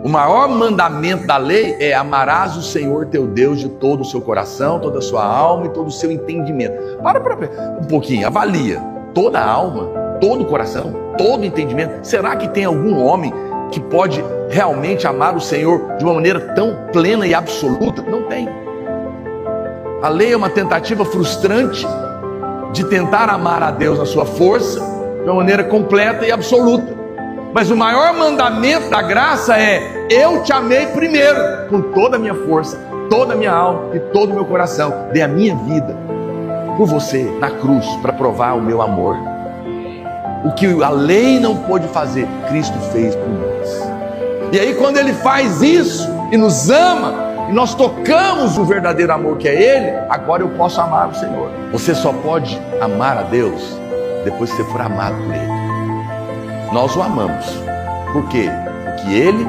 O maior mandamento da lei é: amarás o Senhor teu Deus de todo o seu coração, toda a sua alma e todo o seu entendimento. Para um pouquinho, avalia. Toda a alma, todo o coração, todo o entendimento. Será que tem algum homem que pode realmente amar o Senhor de uma maneira tão plena e absoluta? Não tem. A lei é uma tentativa frustrante de tentar amar a Deus na sua força, de uma maneira completa e absoluta. Mas o maior mandamento da graça é: eu te amei primeiro, com toda a minha força, toda a minha alma e todo o meu coração. Dei a minha vida por você na cruz para provar o meu amor. O que a lei não pôde fazer, Cristo fez por nós. E aí, quando Ele faz isso e nos ama, e nós tocamos o verdadeiro amor que é Ele, agora eu posso amar o Senhor. Você só pode amar a Deus depois que você for amado por Ele. Nós o amamos. Por quê? Porque Ele